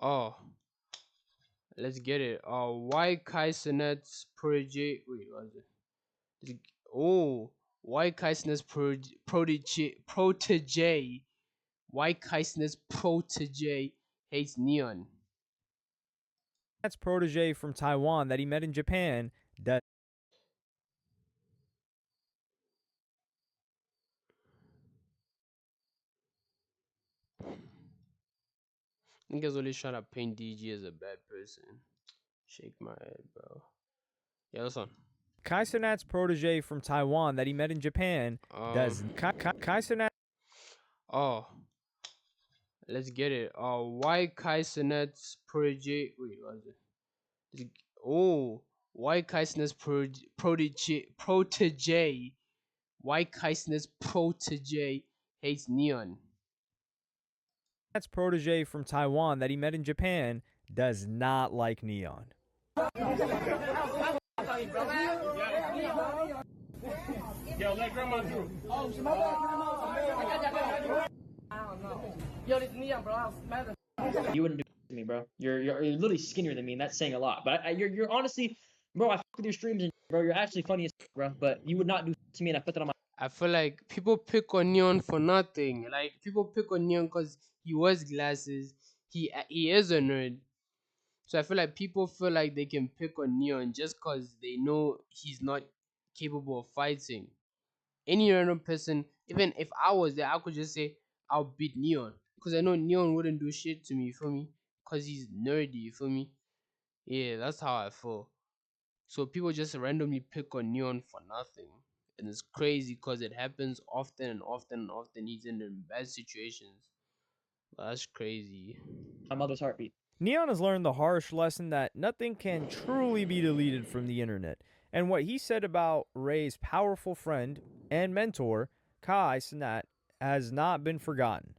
Oh, let's get it. Why Cenat's Protege? Wait, what is it? Oh, why Cenat's Protege? Why Cenat's Protege hates Neon? That's Protege from Taiwan that he met in Japan does Niggas always trying to paint DG as a bad person. Shake my head, bro. Yeah, this one. Kai Cenat's Protege from Taiwan that he met in Japan does Kai Cenat. Oh, let's get it. Why Cenat's Protege? Wait, what is it? Oh, why Cenat's Protege? Why Cenat's Protege hates Neon? That's Protege from Taiwan that he met in Japan does not like Neon. Yo, let grandma through. Oh, my grandma. I don't know. Yo, this Neon, bro. I was mad. You wouldn't do it to me, bro. You're literally skinnier than me, and that's saying a lot. But you're honestly, bro. I fuck with your streams, and bro, you're actually funny as bro. But you would not do to me, and I put that on my. I feel like people pick on Neon for nothing. Like people pick on Neon because he wears glasses. He is a nerd. So I feel like people feel like they can pick on Neon just because they know he's not capable of fighting. Any random person, even if I was there, I could just say I'll beat Neon because I know Neon wouldn't do shit to me. You feel me? Because he's nerdy. You feel me? Yeah, that's how I feel. So people just randomly pick on Neon for nothing, and it's crazy because it happens often and often and often. He's in bad situations. That's crazy. My mother's heartbeat. Neon has learned the harsh lesson that nothing can truly be deleted from the internet. And what he said about Ray's powerful friend and mentor, Kai Cenat, has not been forgotten.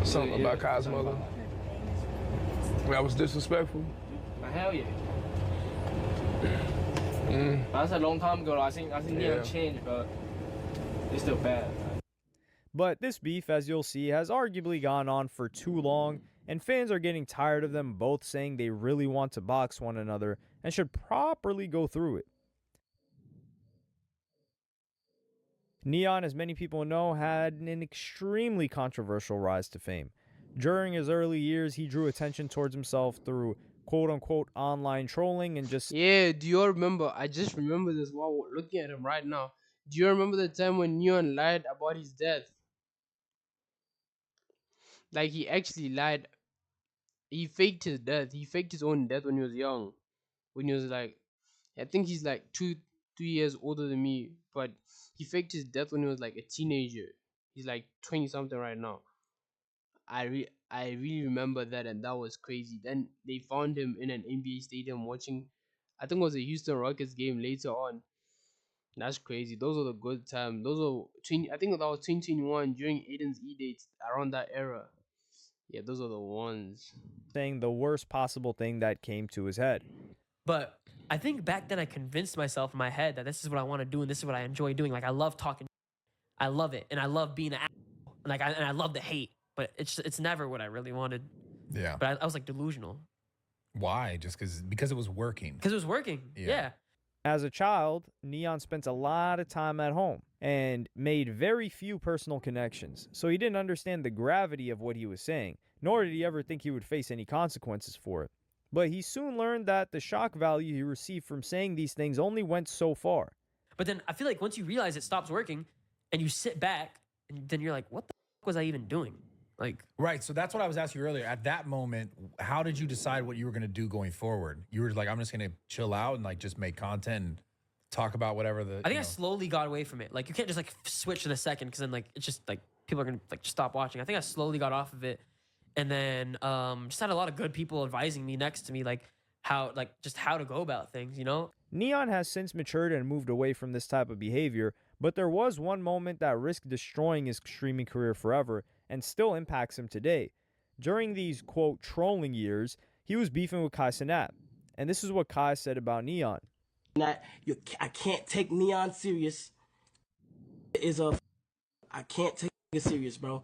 Something about Kai's mother. That was disrespectful. Hell yeah. That's a long time ago. I think Neon changed, but it's still bad. But this beef, as you'll see, has arguably gone on for too long, and fans are getting tired of them both saying they really want to box one another and should properly go through it. Neon, as many people know, had an extremely controversial rise to fame. During his early years, he drew attention towards himself through quote-unquote online trolling and just... Yeah, do you remember? I just remember this while looking at him right now. Do you remember the time when Neon lied about his death? Like he actually lied. He faked his death. He faked his own death when he was young. When he was like, I think he's like 2 3 years older than me, but he faked his death when he was like a teenager. He's like 20 something right now. I really remember that, and that was crazy. Then they found him in an NBA stadium watching, I think it was a Houston Rockets game later on. That's crazy. Those are the good times. Those are 20, I think that was 2021 during Aiden's E-dates around that era. Yeah, those are the ones. saying the worst possible thing that came to his head. But I think back then I convinced myself in my head that this is what I want to do and this is what I enjoy doing. Like I love talking, I love it, and I love being an asshole. Like I love the hate, but it's never what I really wanted. Yeah. But I was like delusional Why? Just because it was working. because it was working. Yeah. As a child, Neon spent a lot of time at home and made very few personal connections, so he didn't understand the gravity of what he was saying, nor did he ever think he would face any consequences for it. But he soon learned that the shock value he received from saying these things only went so far. But then I feel like once you realize it stops working and you sit back and then you're like, what the fuck was I even doing? Like, Right. So that's what I was asking you earlier. At that moment, how did you decide what you were going to do going forward? You were like, I'm just going to chill out and like just make content and talk about whatever the. I think I slowly got away from it. Like you can't just like switch to the second because then like it's just like people are gonna like just stop watching. I think I slowly got off of it, and then just had a lot of good people advising me next to me like how to go about things. You know. Neon has since matured and moved away from this type of behavior, but there was one moment that risked destroying his streaming career forever and still impacts him today. During these, quote, trolling years, he was beefing with Kai Cenat, and this is what Kai said about Neon. I can't take Neon serious. I can't take it serious, bro.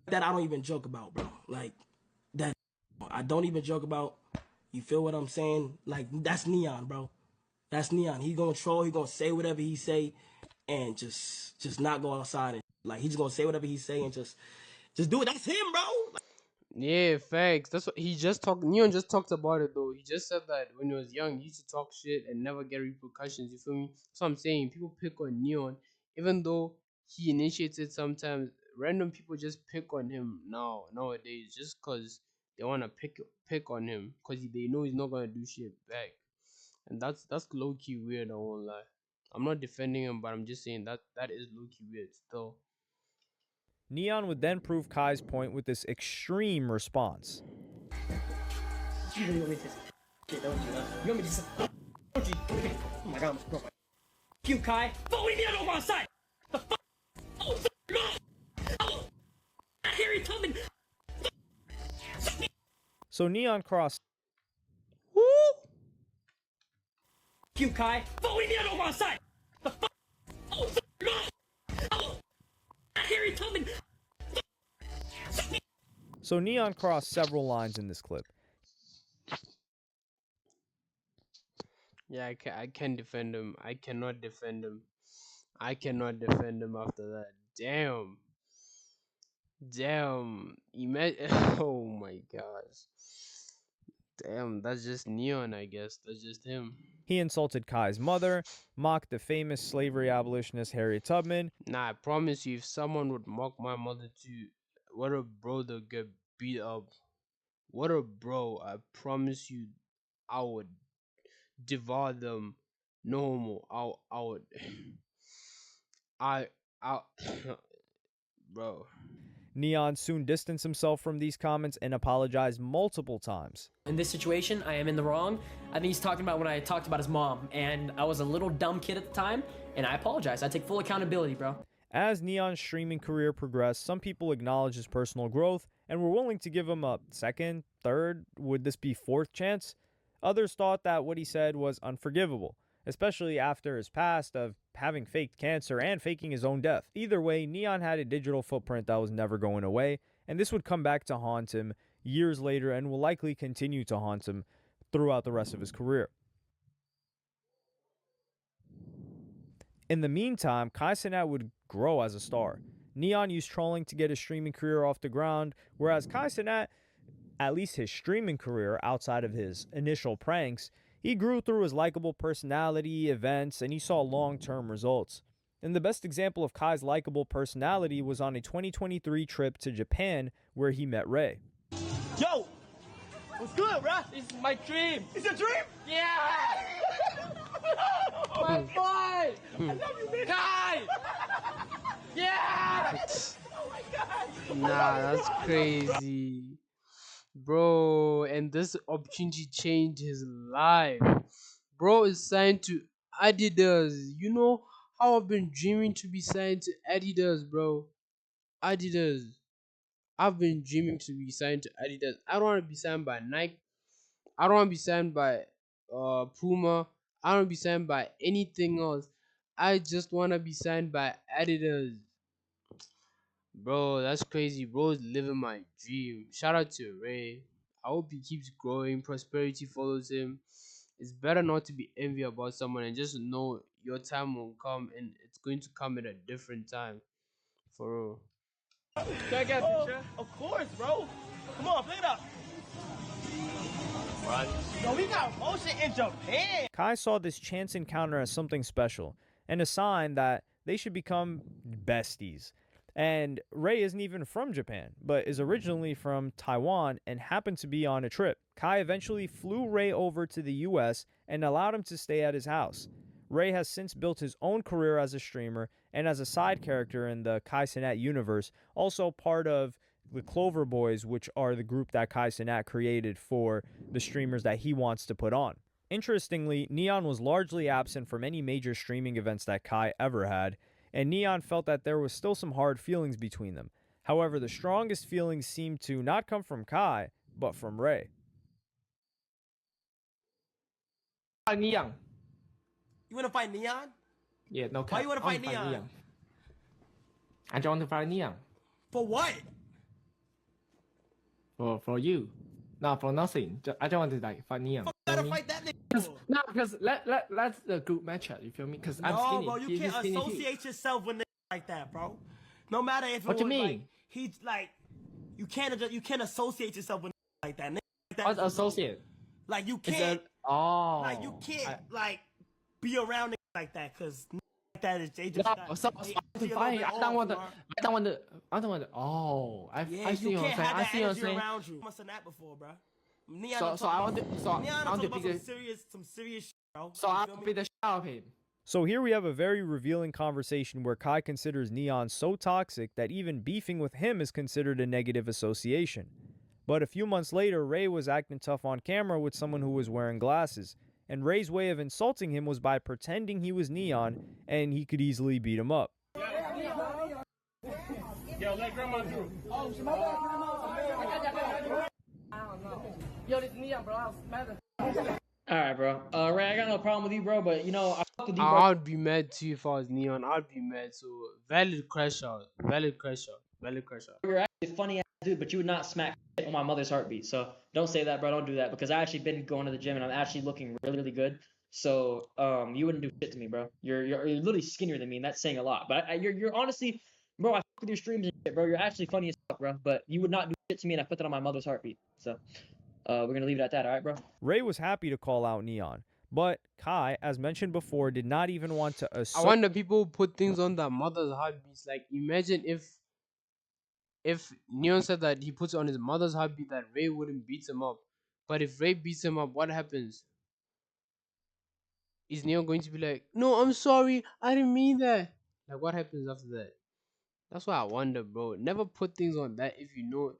That I don't even joke about, bro. Like that I don't even joke about, you feel what I'm saying? Like, that's N3on, bro. That's N3on. He gonna troll, he gonna say whatever he say, and just not go outside. And, like, he's gonna say whatever he say and just do it. That's him, bro. Like, Yeah, facts. That's what he just talked. N3on just talked about it though. He just said that when he was young, he used to talk shit and never get repercussions. You feel me? So I'm saying people pick on N3on, even though he initiates it. Sometimes random people just pick on him nowadays just cause they wanna pick on him cause they know he's not gonna do shit back, and that's low key weird. I won't lie. I'm not defending him, but I'm just saying that is low key weird still. N3on would then prove Kai's point with this extreme response. You really want me to shit, don't you? You want me to just don't you? Oh my god, bro. You, Kai. Fuck, what do you mean I don't go outside? The fuck? Oh, no! Oh! Harry Tubman! So N3on crossed. Woo! You, Kai. Fuck, what do you mean I don't go outside? The fuck? Oh, no! Oh! Harry Tubman! So N3on crossed several lines in this clip. Yeah, I can defend him. I cannot defend him. I cannot defend him after that. Damn. Damn. Oh my gosh. Damn, that's just N3on, I guess. That's just him. He insulted Kai's mother, mocked the famous slavery abolitionist Harriet Tubman. Nah, I promise you, if someone would mock my mother too, what a bro, they'll get beat up. What a bro. I promise you, I would devour them. No homo. I would. I. Bro. N3on soon distanced himself from these comments and apologized multiple times. In this situation, I am in the wrong. I think he's talking about when I talked about his mom, and I was a little dumb kid at the time, and I apologize. I take full accountability, bro. As N3on's streaming career progressed, some people acknowledged his personal growth and were willing to give him a second, third, would this be fourth chance? Others thought that what he said was unforgivable, especially after his past of having faked cancer and faking his own death. Either way, N3on had a digital footprint that was never going away, and this would come back to haunt him years later and will likely continue to haunt him throughout the rest of his career. In the meantime, Cenat would grow as a star. N3on used trolling to get his streaming career off the ground, whereas Cenat, at least his streaming career outside of his initial pranks, he grew through his likable personality, events, and he saw long-term results. And the best example of Kai's likable personality was on a 2023 trip to Japan where he met Ray. yo, what's good, bro? This is my dream. It's a dream? Yeah! My boy! I love you, man. Kai! Yeah! Oh my god. Nah, that's crazy. Bro, and this opportunity changed his life. Bro is signed to Adidas. You know how I've been dreaming to be signed to Adidas, bro. Adidas. I've been dreaming to be signed to Adidas. I don't want to be signed by Nike. I don't want to be signed by Puma. I don't want to be signed by anything else. I just want to be signed by Adidas. Bro, that's crazy. Bro's living my dream. Shout out to Ray. I hope he keeps growing. Prosperity follows him. It's better not to be envy about someone and just know your time will come, and it's going to come at a different time. For real. Can I get a picture? Of course, bro. Come on, pick it up. Right. Yo, we got motion in Japan. Kai saw this chance encounter as something special and a sign that they should become besties. And Ray isn't even from Japan, but is originally from Taiwan and happened to be on a trip. Kai eventually flew Ray over to the US and allowed him to stay at his house. Ray has since built his own career as a streamer and as a side character in the Cenat universe, also part of the Clover Boys, which are the group that Cenat created for the streamers that he wants to put on. Interestingly, N3on was largely absent from any major streaming events that Kai ever had, and N3on felt that there was still some hard feelings between them. However, the strongest feelings seemed to not come from Kai, but from Ray. N3on. You wanna fight N3on? Yeah, no cap. Why you wanna I wanna fight N3on? I just want to fight N3on. For what? For you. No, for nothing. I don't want to like fight Neon. Gotta fight that nigga. No, because let's the group matchup. You feel me? Because I'm No, skinny. bro, you can't associate yourself with niggas like that, bro. No matter if it What was you mean? like he's like, you can't associate yourself with niggas like that. Niggas like that What's is- associate? Like you Is can't. that oh? Like you can't like be around niggas like that because like that is they just. No, got- so they to energy a fight. little bit I don't want off, to. bro. I don't want to. Oh, Yeah, I see you what I'm can't saying. have I that see what I'm energy saying. around you. I'm a Cenat before, bro. Neon So I'm so I talking want to. about- So Neon, I I'm want to talking beat about the. some serious shit, bro. So You I feel want to me? beat the shit out of him. So here we have a very revealing conversation where Kai considers Neon so toxic that even beefing with him is considered a negative association. But a few months later, Ray was acting tough on camera with someone who was wearing glasses, and Ray's way of insulting him was by pretending he was Neon and he could easily beat him up. Yo, let grandma through. Oh, shit, my bad, grandma. I don't know. Yo, this Neon, bro. I was mad. All right, bro. Ray, I got no problem with you, bro. But you know, I fuck with you, bro. I'd be mad too if I was Neon. I'd be mad. So valid crash out. Valid crash out. Valid crash out. You're actually a funny ass dude, but you would not smack shit on my mother's heartbeat. So don't say that, bro. Don't do that because I actually been going to the gym and I'm actually looking really, really good. So you wouldn't do shit to me, bro. You're literally skinnier than me, and that's saying a lot. But you're honestly, bro. I fuck with your streams and shit, bro. You're actually funny as fuck, bro. But you would not do shit to me, and I put that on my mother's heartbeat. So we're gonna leave it at that, all right, bro? Ray was happy to call out Neon, but Kai, as mentioned before, did not even want to I assert. wonder people who put things on their mother's heartbeats. Like imagine if Neon said that he puts it on his mother's heartbeat that Ray wouldn't beat him up. But if Ray beats him up, what happens? Is Neon going to be like, no, I'm sorry, I didn't mean that? Like what happens after that? That's why I wonder, bro. Never put things on that if you know,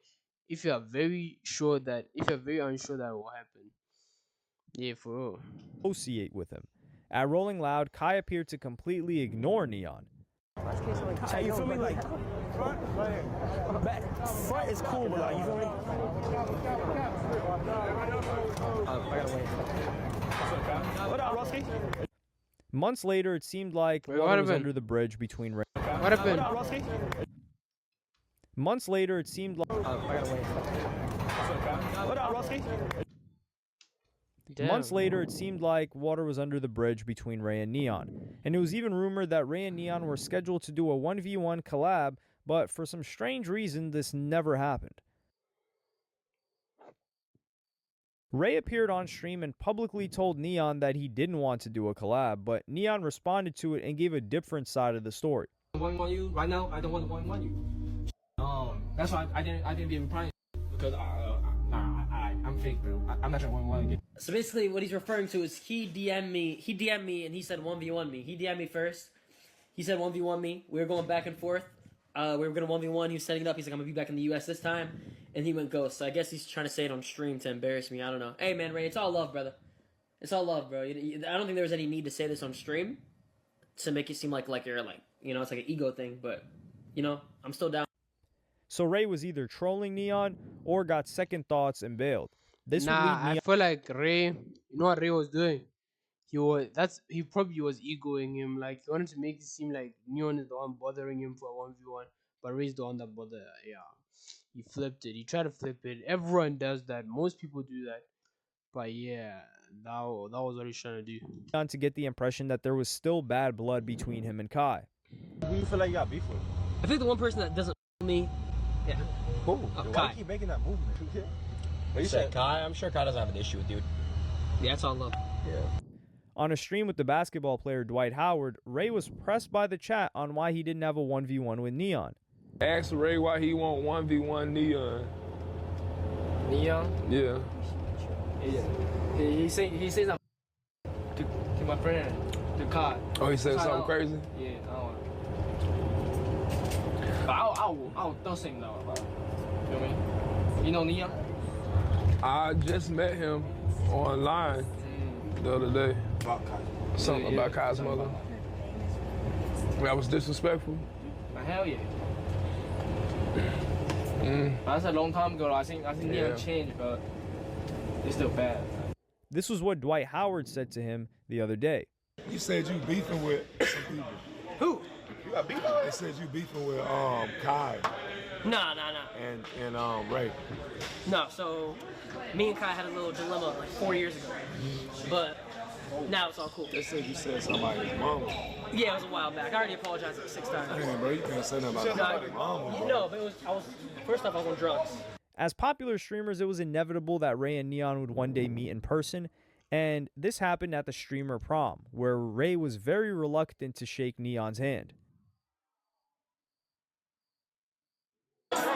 if you're very unsure that it will happen. Yeah, for real. associate with him. At Rolling Loud, Kai appeared to completely ignore Neon. Hey, you feel me? Like front is cool, but like you feel me? I gotta wait. What up, Rusky? Months later, it seemed like Wait, what water was happened? under the bridge between Ray. What happened? What up, Rusky? Months later, it seemed like I gotta wait. What up, Rusky? Damn. Months later, it seemed like water was under the bridge between Ray and Neon, and it was even rumored that Ray and Neon were scheduled to do a 1v1 collab, but for some strange reason, this never happened. Ray appeared on stream and publicly told Neon that he didn't want to do a collab, but Neon responded to it and gave a different side of the story. Want you right now? I don't want you. That's why I didn't be replying because I'm fake, bro. I'm not trying to one again. So basically, what he's referring to is he DM'd me, and he said 1v1 me. He DM'd me first. He said 1v1 me. We were going back and forth. We were gonna 1v1. He was setting it up. He's like, I'm gonna be back in the US this time, and he went ghost. So I guess he's trying to say it on stream to embarrass me. I don't know. Hey man, Ray, it's all love, brother. It's all love, bro. I don't think there was any need to say this on stream to make it seem like you're like, you know, it's like an ego thing. But you know, I'm still down. So Ray was either trolling Neon or got second thoughts and bailed. This would Nah, lead I Neon feel like Ray. You know what Ray was doing? He probably was egoing him. Like he wanted to make it seem like Neon is the one bothering him for a 1v1, but Ray's the one that bothered. Yeah, he flipped it. He tried to flip it. Everyone does that. Most people do that. But yeah, that was what he's trying to do. to get the impression that there was still bad blood between him and Kai. Who you feel like you got beef with? I think the one person that doesn't me, yeah. Who? Kai. Why you keep making that movement? What you said, Kai? I'm sure Kai doesn't have an issue with you. Yeah, it's all love. Yeah. On a stream with the basketball player Dwight Howard, Ray was pressed by the chat on why he didn't have a 1v1 with Neon. Ask Ray why he want 1v1 Neon. Neon? Yeah. He says I'm to my friend, to Kai. Oh, he said something crazy? Yeah, I don't want. But I'll don't say no about it. You know what I mean? You know Neon? I just met him online the other day. About Kai. Something about Kai's mother. That was disrespectful. Hell yeah. That's a long time ago. I think Neon changed, but it's still bad. This was what Dwight Howard said to him the other day. You said you beefing with some people. Who? You got beef? They said you beefing with Kai. Nah. and Ray? No, so me and Kai had a little dilemma like 4 years ago, but now it's all cool. They said you said somebody's mama. Yeah, it was a while back. I already apologized like 6 times. Man, bro, you can't say nothing about somebody's mama, bro. No, but first off, I was on drugs. As popular streamers, it was inevitable that Ray and N3on would one day meet in person, and this happened at the streamer prom, where Ray was very reluctant to shake N3on's hand. Come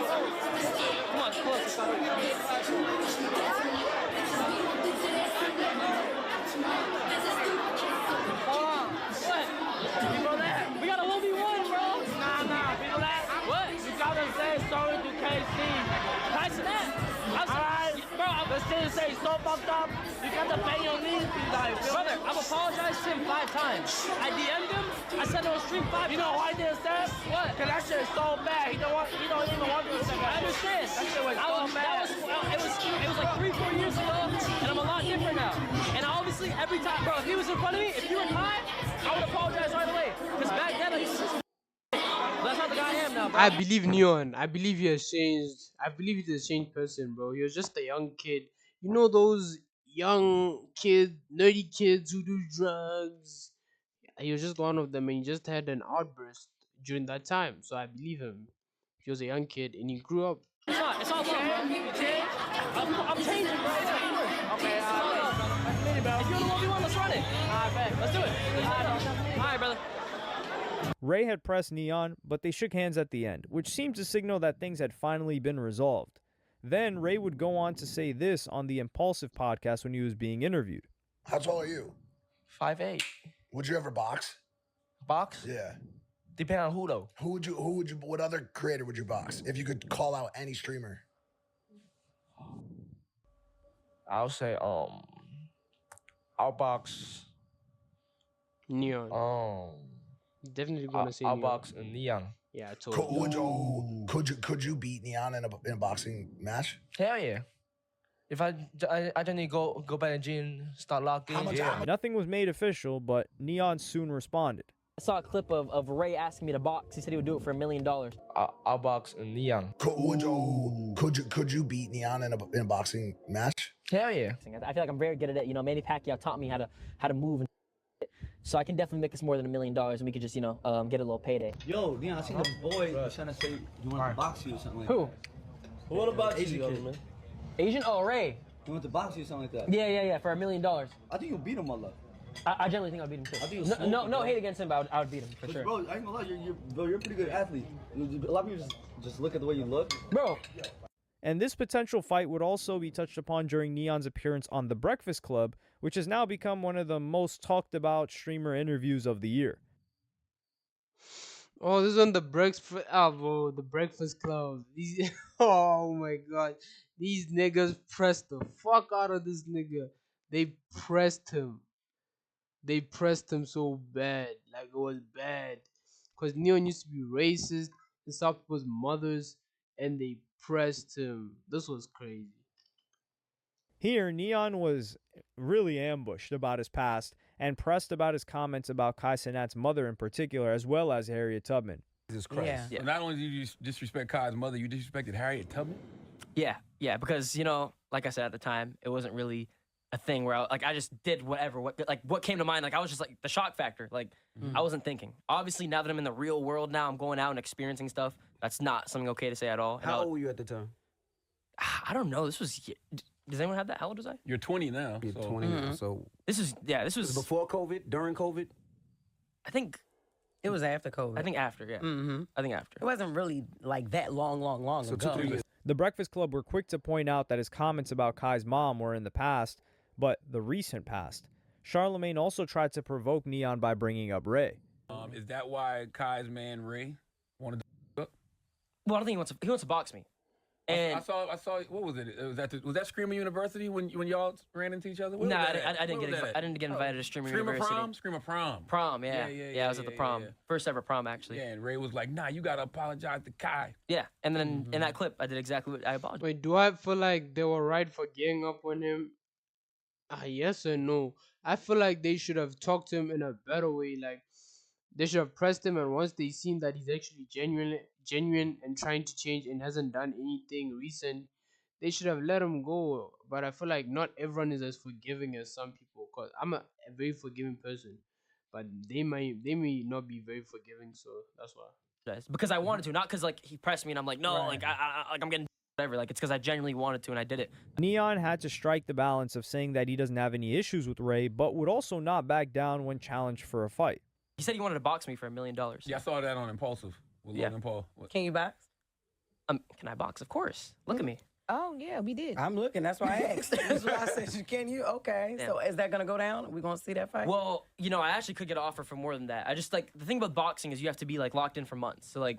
on, close. We got a 1v1, bro. Nah, people that. What? You gotta say sorry to KC. Kai Cenat. Alright, bro, the shit say so fucked up. You got to pay your knees, brother. I've apologized to him 5 times. I DM'd him. I said on stream 5 times. You know why I didn't say? What? Cause that shit is so bad. He don't even want to say that. I understand. That shit was so bad. It was like 3-4 years ago, and I'm a lot different now. And obviously, every time, bro, if he was in front of me, if you were Kai, I would apologize right away. Because back then, I used to. That's not the guy I am now, bro. I believe N3on. I believe he has changed. I believe he's a changed person, bro. He was just a young kid. You know those young kids, nerdy kids who do drugs. He was just one of them, and he just had an outburst during that time. So I believe him. He was a young kid, and he grew up. It's all love, bro. You change? I'm changing, bro. Okay, it's all love, brother. If you want to 1v1, let's run it. Alright, bet. Let's do it. Alright, brother. Ray had pressed N3on, but they shook hands at the end, which seemed to signal that things had finally been resolved. Then Ray would go on to say this on the Impulsive podcast when he was being interviewed. How tall are you? 5'8". Would you ever box? Box? Yeah. Depending on who though. What other creator would you box? If you could call out any streamer. I'll say I'll box N3on. Definitely gonna say I'll N3on. box N3on. Yeah, I told you. Could you beat N3on in a boxing match? Hell yeah. If I just need to go back to the gym, start locking. Yeah. Nothing was made official, but N3on soon responded. I saw a clip of Ray asking me to box. He said he would do it for $1 million. I'll box N3on. Could you beat N3on in a boxing match? Hell yeah. I feel like I'm very good at it. You know, Manny Pacquiao taught me how to move and so I can definitely make us more than $1 million, and we could just, get a little payday. Yo, N3on, I seen the boy trying to say you want to box you or something like Who? that. What about Asian kid, man? Asian? Oh, Ray. You want to box you or something like that? Yeah, for $1 million. I think you'll beat him, Allah. I generally think I'll beat him too. I think you'll no hate against him, but I would beat him for sure. Bro, I ain't gonna lie, you're a pretty good athlete. A lot of people just look at the way you look. Bro. And this potential fight would also be touched upon during N3on's appearance on The Breakfast Club, which has now become one of the most talked about streamer interviews of the year. Oh, this is on the breakfast. Oh, bro, the Breakfast Club. These, oh my god, these niggas pressed the fuck out of this nigga. They pressed him. They pressed him so bad, like it was bad. Cause N3on used to be racist and some people's mothers, and they pressed him. This was crazy. Here, N3on was really ambushed about his past and pressed about his comments about Kai Cenat's mother in particular, as well as Harriet Tubman. Jesus Christ. Yeah. So not only did you disrespect Kai's mother, you disrespected Harriet Tubman? Yeah, because, like I said at the time, it wasn't really a thing where I just did whatever, what came to mind. Like, I was just like the shock factor. Like, I wasn't thinking. Obviously, now that I'm in the real world now, I'm going out and experiencing stuff. That's not something okay to say at all. How old were you at the time? I don't know. This was... Does anyone have that? How old was I? You're 20 now. You're 20 now, so... This was... Before COVID? During COVID? I think... It was after COVID. I think after, yeah. I think after. It wasn't really like that long So ago. 2-3 years. The Breakfast Club were quick to point out that his comments about Kai's mom were in the past, but the recent past. Charlemagne also tried to provoke N3on by bringing up Ray. Is that why Kai's man Ray wanted to up? Well, I don't think he wants to box me. And I saw. What was it? Was that Screamer University when y'all ran into each other? Where nah, was that I didn't get invited to Streamer University. Screamer Prom. Prom, yeah. I was at the prom. Yeah. First ever prom, actually. Yeah, and Ray was like, "Nah, you gotta apologize to Kai." Yeah, and then in that clip, I did exactly what I apologized. Wait, do I feel like they were right for getting up on him? Yes or no? I feel like they should have talked to him in a better way. Like, They should have pressed him, and once they seen that he's actually genuine and trying to change and hasn't done anything recent, they should have let him go. But I feel like not everyone is as forgiving as some people. Cause I'm a very forgiving person, but they may not be very forgiving. So that's why. Because I wanted to, not because like he pressed me and I'm like, no, like I'm getting whatever. Like it's because I genuinely wanted to and I did it. N3on had to strike the balance of saying that he doesn't have any issues with Ray, but would also not back down when challenged for a fight. He said he wanted to box me for $1 million. Yeah, I saw that on Impulsive with Logan Paul. What? Can you box? Can I box? Of course. Look at me. Oh, yeah, we did. I'm looking. That's why I asked. That's why I said, can you? Okay. Yeah. So is that going to go down? Are we going to see that fight? Well, you know, I actually could get an offer for more than that. I just like the thing about boxing is you have to be like locked in for months. So like,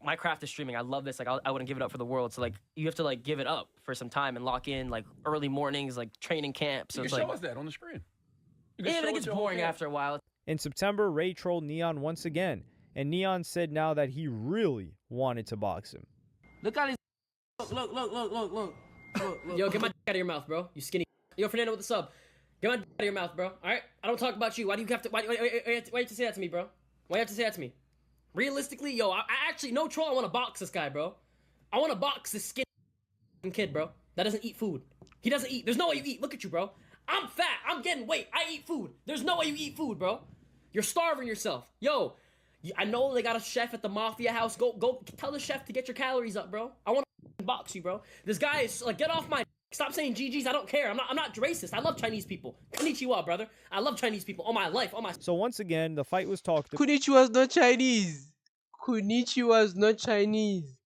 my craft is streaming. I love this. Like I wouldn't give it up for the world. So like you have to like give it up for some time and lock in like early mornings, like training camp. So You it's can like show us that on the screen. yeah, but it gets boring after a while. In September, Ray trolled N3on once again, and N3on said now that he really wanted to box him. Look at his. Look. Yo, get my out of your mouth, bro. You skinny. Yo, Fernando with the sub. Get my out of your mouth, bro. All right? I don't talk about you. Why do you have to? Why you have to say that to me, bro? Why you have to say that to me? Realistically, yo, I actually no troll. I want to box this guy, bro. I want to box this skinny kid, bro. That doesn't eat food. He doesn't eat. There's no way you eat. Look at you, bro. I'm fat. I'm getting weight. I eat food. There's no way you eat food, bro. You're starving yourself. Yo, I know they got a chef at the Mafia house. Go tell the chef to get your calories up, bro. I want to box you, bro. This guy is like, get off my. Stop saying GG's. I don't care. I'm not racist. I love Chinese people. Konnichiwa, brother. I love Chinese people all my life. All my. So once again, the fight was talked about. Konnichiwa is not Chinese. Konnichiwa is not Chinese.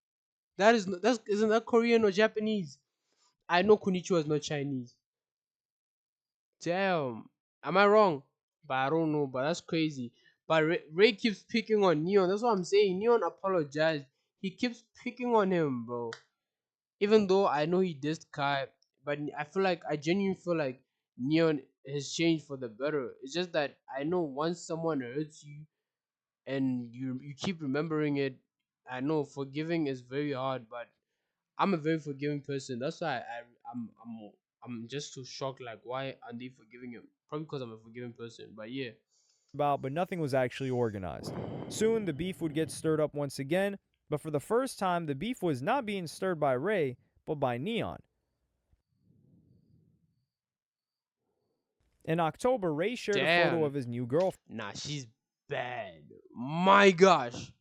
Isn't that Korean or Japanese? I know Konnichiwa is not Chinese. Damn. Am I wrong? But I don't know. But that's crazy. But Ray keeps picking on N3on. That's what I'm saying. N3on apologized. He keeps picking on him, bro. Even though I know he dissed Kai, but I genuinely feel like N3on has changed for the better. It's just that I know once someone hurts you and you keep remembering it, I know forgiving is very hard, but I'm a very forgiving person. That's why I'm just so shocked. Like, why aren't they forgiving him? Probably because I'm a forgiving person. But yeah. But nothing was actually organized. Soon, the beef would get stirred up once again, but for the first time, the beef was not being stirred by Ray, but by N3on. In October, Ray shared a photo of his new girlfriend. Nah, she's bad. My gosh.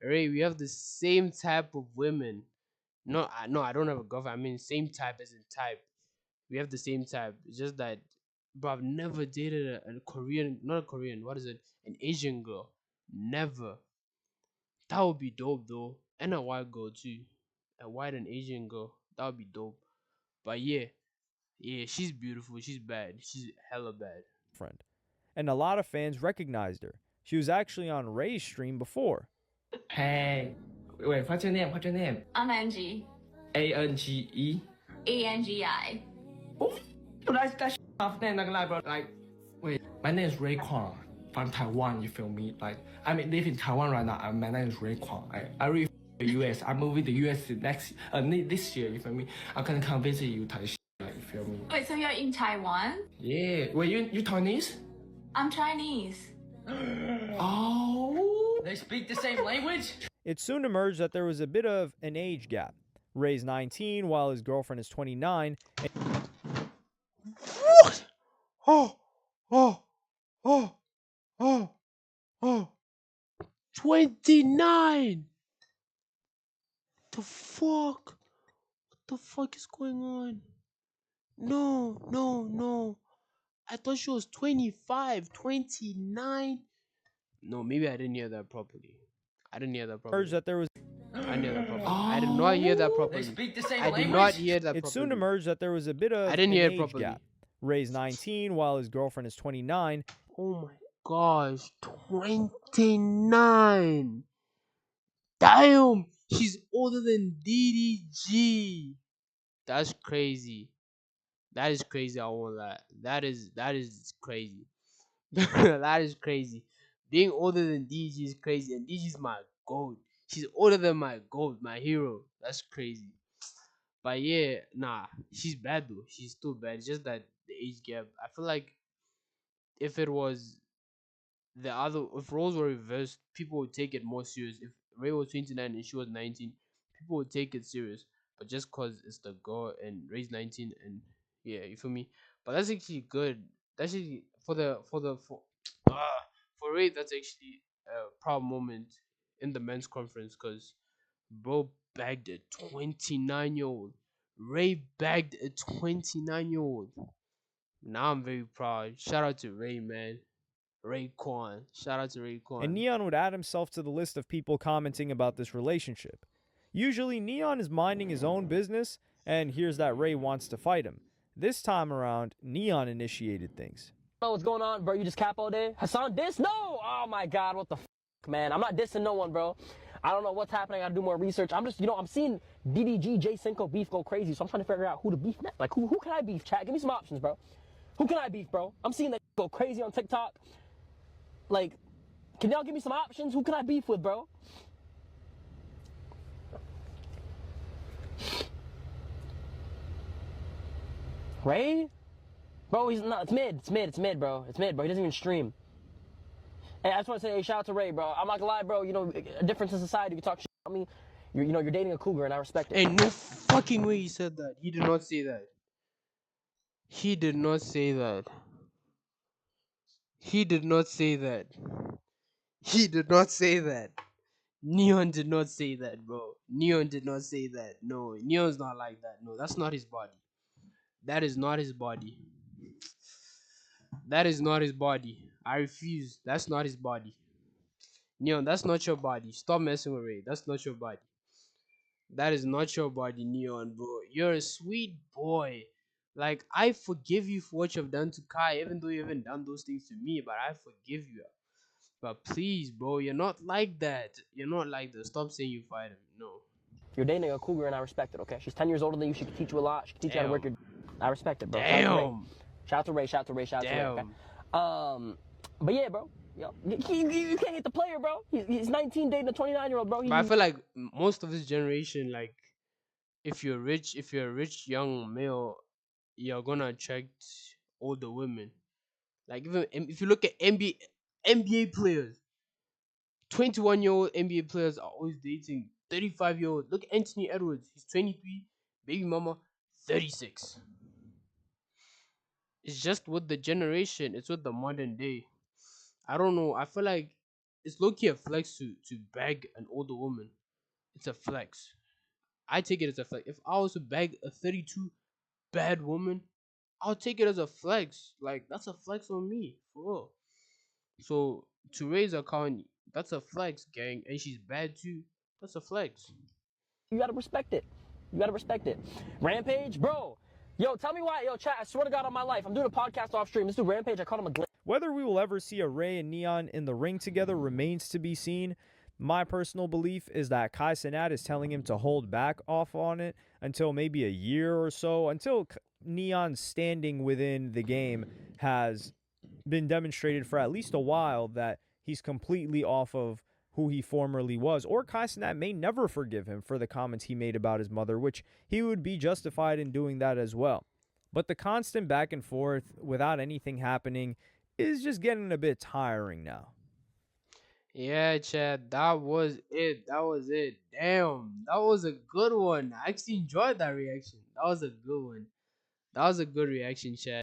Ray, we have the same type of women. No, I don't have a girlfriend. I mean, same type as in type. We have the same type. It's just that, bro, I've never dated a Korean, not a Korean, what is it? An Asian girl. Never. That would be dope, though. And a white girl, too. A white and Asian girl. That would be dope. But yeah, she's beautiful. She's bad. She's hella bad. And a lot of fans recognized her. She was actually on Ray's stream before. Hey, wait, what's your name? What's your name? I'm Angie. ANGE. ANGI. Oh, that's tough name, not gonna lie, bro. Like, wait, my name is Ray Kwang from Taiwan. You feel me? Like, I mean, live in Taiwan right now. My name is Ray Kwang. I really the US. I'm moving to US this year. You feel me? I'm gonna come visit you, Taipei. Like, you feel me? Wait, so you're in Taiwan? Yeah. Wait, you Taiwanese? I'm Chinese. Oh, they speak the same language? It soon emerged that there was a bit of an age gap. Ray's 19, while his girlfriend is 29. What? Oh. 29! The fuck? What the fuck is going on? No. I thought she was 25, 29. No, maybe I didn't hear that properly. I didn't hear that properly. That there was. I didn't hear that properly. I did not hear that properly. They speak the same I language? did not hear that It properly. soon emerged that there was a bit of I didn't an hear it age properly. gap. Ray's 19, while his girlfriend is 29. Oh my gosh, 29. Damn, she's older than DDG. That's crazy. That is crazy. I won't lie. That is crazy. That is crazy. Being older than DG is crazy, and DG is my goat. She's older than my goat, my hero. That's crazy. But yeah, nah, she's bad though. She's still bad. It's just that the age gap. I feel like if it was the other, if roles were reversed, people would take it more serious. If Ray was 29 and she was 19, people would take it serious. But just cause it's the girl and Ray's 19, and yeah, you feel me? But that's actually good. That's actually for Ray. That's actually a proud moment in the men's conference, because bro bagged a 29-year-old. Ray bagged a 29-year-old. Now I'm very proud. Shout out to Ray, man. Raekwon. Shout out to Raekwon. And N3on would add himself to the list of people commenting about this relationship. Usually, N3on is minding his own business and hears that Ray wants to fight him. This time around, N3on initiated things. Know what's going on, bro? You just cap all day? Hassan diss? No! Oh my god, what the man? I'm not dissing no one, bro. I don't know what's happening. I gotta do more research. I'm just, I'm seeing DDG, J Cinco beef go crazy, so I'm trying to figure out who to beef next. Like, who can I beef, chat? Give me some options, bro. Who can I beef, bro? I'm seeing that go crazy on TikTok. Like, can y'all give me some options? Who can I beef with, bro? Ray? Bro, he's not. It's mid, bro. It's mid, bro. He doesn't even stream. Hey, I just want to say, hey, shout out to Ray, bro. I'm not gonna lie, bro. A difference in society. You talk shit about me. You're dating a cougar, and I respect it. Ain't no fucking way he said that. He did not say that. He did not say that. He did not say that. He did not say that. N3on did not say that, bro. N3on did not say that. No, N3on's not like that. No, that's not his body. That is not his body. That is not his body. I refuse. That's not his body. N3on, that's not your body. Stop messing with Ray. That's not your body. That is not your body, N3on, bro. You're a sweet boy. Like, I forgive you for what you've done to Kai, even though you haven't done those things to me, but I forgive you. But please, bro, you're not like that. You're not like that. Stop saying you fight him. No. You're dating a cougar, and I respect it, okay? She's 10 years older than you. She can teach you a lot. She can teach you how to work your... I respect it, bro. Damn. Shout out to Ray. Shout out to Ray. Shout out to Ray, okay? But yeah, bro. Yo, you can't hit the player, bro. He's 19 dating a 29-year-old, bro. But I feel like most of this generation, like, if you're a rich young male, you're gonna attract older women. Like, even if you look at NBA players, 21-year-old NBA players are always dating 35-year-old. Look at Anthony Edwards. He's 23, baby mama 36. It's just with the generation. It's with the modern day. I don't know. I feel like it's low-key a flex to bag an older woman. It's a flex. I take it as a flex. If I was to bag a 32 bad woman, I'll take it as a flex. Like, that's a flex on me, for real. So to raise a account, that's a flex, gang, and she's bad too. That's a flex. You gotta respect it. You gotta respect it. Rampage, bro. Yo, tell me why. Yo, chat. I swear to God on my life, I'm doing a podcast off stream. This dude Rampage, I called him a glitch. Whether we will ever see a Ray and N3on in the ring together remains to be seen. My personal belief is that Cenat is telling him to hold back off on it until maybe a year or so, until N3on's standing within the game has been demonstrated for at least a while that he's completely off of who he formerly was. Or Cenat may never forgive him for the comments he made about his mother, which he would be justified in doing that as well. But the constant back and forth without anything happening is just getting a bit tiring now. Yeah, Chad, that was it. That was it. Damn, that was a good one. I actually enjoyed that reaction. That was a good one. That was a good reaction, Chad.